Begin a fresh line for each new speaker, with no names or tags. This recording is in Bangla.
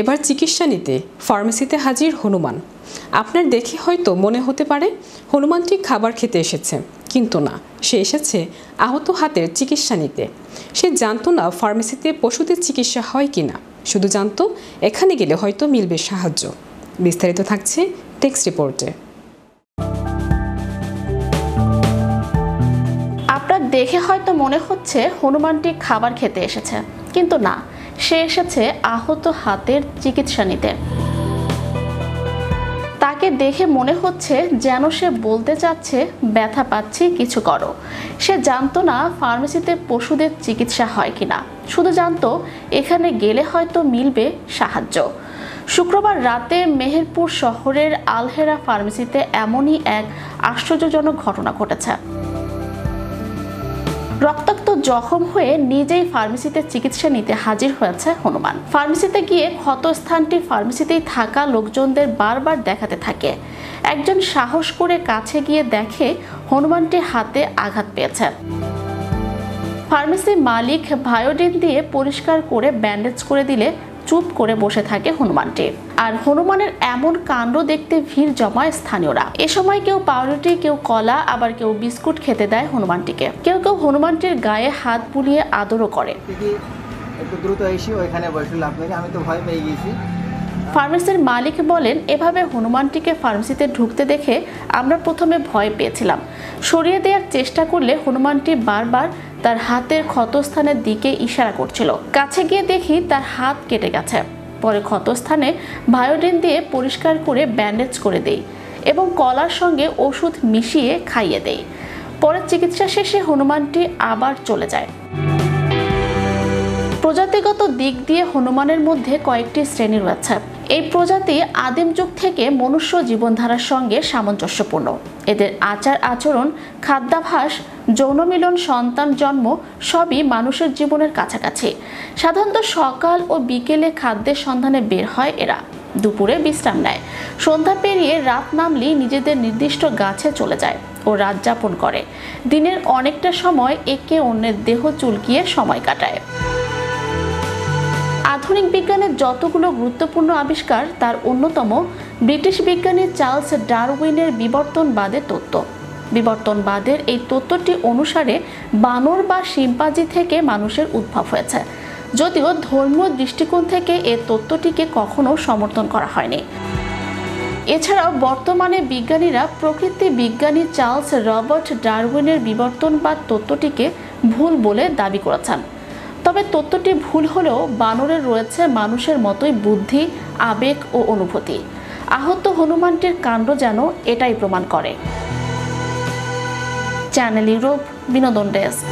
এবার চিকিৎসা নিতে ফার্মেসিতে হাজির হনুমান। আপনার দেখে হয়তো মনে হতে পারে হনুমানটি খাবার খেতে এসেছে, কিন্তু না, সে এসেছে আহত হাতের চিকিৎসা নিতে। সে জানতো না ফার্মেসিতে পশুদের চিকিৎসা হয় কিনা, শুধু জানতো এখানে গেলে হয়তো মিলবে সাহায্য। বিস্তারিত থাকছে টেক্সট রিপোর্টে।
আপনার দেখে হয়তো মনে হচ্ছে হনুমানটি খাবার খেতে এসেছে, কিন্তু না, সে এসেছে আহত হাতের চিকিৎসা নিতে। তাকে দেখে মনে হচ্ছে যেন সে বলতে চাচ্ছে ব্যথা পাচ্ছি, কিছু করো। সে জানতো না ফার্মেসিতে পশুদের চিকিৎসা হয় কিনা, শুধু জানতো এখানে গেলে হয়তো মিলবে সাহায্য। শুক্রবার রাতে মেহেরপুর শহরের আলহেরা ফার্মেসিতে এমনই এক আশ্চর্যজনক ঘটনা ঘটেছে। রক্তাক্ত জখম হয়ে নিজেই ফার্মেসিতে চিকিৎসা নিতে হাজির হয়েছে হনুমান। ফার্মেসিতে গিয়ে ক্ষতস্থানটি ফার্মেসিতেই থাকা লোকজনদের বারবার দেখাতে থাকে। একজন সাহস করে কাছে গিয়ে দেখে হনুমানটি হাতে আঘাত পেয়েছে। ফার্মেসির মালিক ভায়োডিন দিয়ে পরিষ্কার করে ব্যান্ডেজ করে দিলে চুপ করে বসে থাকে হনুমানটি। আর হনুমানের এমন কাণ্ড দেখতে ভিড় জমায় স্থানীয়রা। এ সময় কেউ পাউরুটি, কেউ কলা, আবার কেউ বিস্কুট খেতে দেয় হনুমানটিকে। কেউ কেউ হনুমানটির গায়ে হাত বুলিয়ে আদরও করে।
একটু দ্রুত এসে ওইখানে বসলে আপনাকে, আমি তো ভয় পেয়ে গেছি।
ফার্মেসির মালিক বলেন, এভাবে হনুমানটিকে ফার্মেসিতে ঢুকতে দেখে আমরা প্রথমে ভয় পেয়েছিলাম। সরিয়ে দেওয়ার চেষ্টা করলে হনুমানটি বারবার তার হাতের ক্ষতস্থানের দিকে ইশারা করছিল। কাছে গিয়ে দেখি তার হাত কেটে গেছে। পরে ক্ষতস্থানে ভায়োডিন দিয়ে পরিষ্কার করে ব্যান্ডেজ করে দেই এবং কলার সঙ্গে ওষুধ মিশিয়ে খাইয়ে দেই। পরে চিকিৎসা শেষে হনুমানটি আবার চলে যায়। প্রজাতিগত দিক দিয়ে হনুমানের মধ্যে কয়েকটি শ্রেণী রয়েছে। এই প্রজাতি আদিম যুগ থেকে মনুষ্য জীবনধারার সঙ্গে সামঞ্জস্যপূর্ণ। এদের আচার আচরণ, খাদ্যাভ্যাস, যৌন মিলন, সন্তান জন্ম সবই মানুষের জীবনের কাছাকাছি। সাধারণত সকাল ও বিকেলে খাদ্যের সন্ধানে বের হয় এরা। দুপুরে বিশ্রাম নেয়। সন্ধ্যা পেরিয়ে রাত নামলেই নিজেদের নির্দিষ্ট গাছে চলে যায় ও রাত যাপন করে। দিনের অনেকটা সময় একে অন্যের দেহ চুলকিয়ে সময় কাটায়। আধুনিক বিজ্ঞানের যতগুলো গুরুত্বপূর্ণ আবিষ্কার, তার অন্যতম ব্রিটিশ বিজ্ঞানী চার্লস ডারউইনের বিবর্তনবাদের তত্ত্ব। বিবর্তনবাদের এই তত্ত্বটি অনুসারে বানর বা শিম্পাঞ্জি থেকে মানুষের উদ্ভব হয়েছে, যদিও ধর্মীয় দৃষ্টিকোণ থেকে এই তত্ত্বটিকে কখনো সমর্থন করা হয়নি। এছাড়াও বর্তমানে বিজ্ঞানীরা প্রকৃতি বিজ্ঞানী চার্লস রবার্ট ডারউইনের বিবর্তনবাদ তত্ত্বটিকে ভুল বলে দাবি করেছেন। তবে তত্ত্বটি ভুল হলেও বানরের রয়েছে মানুষের মতোই বুদ্ধি, আবেগ ও অনুভূতি। আহত হনুমানটির কাণ্ড যেন এটাই প্রমাণ করে। চ্যানেল ইউরোপ, বিনোদন ডেস্ক।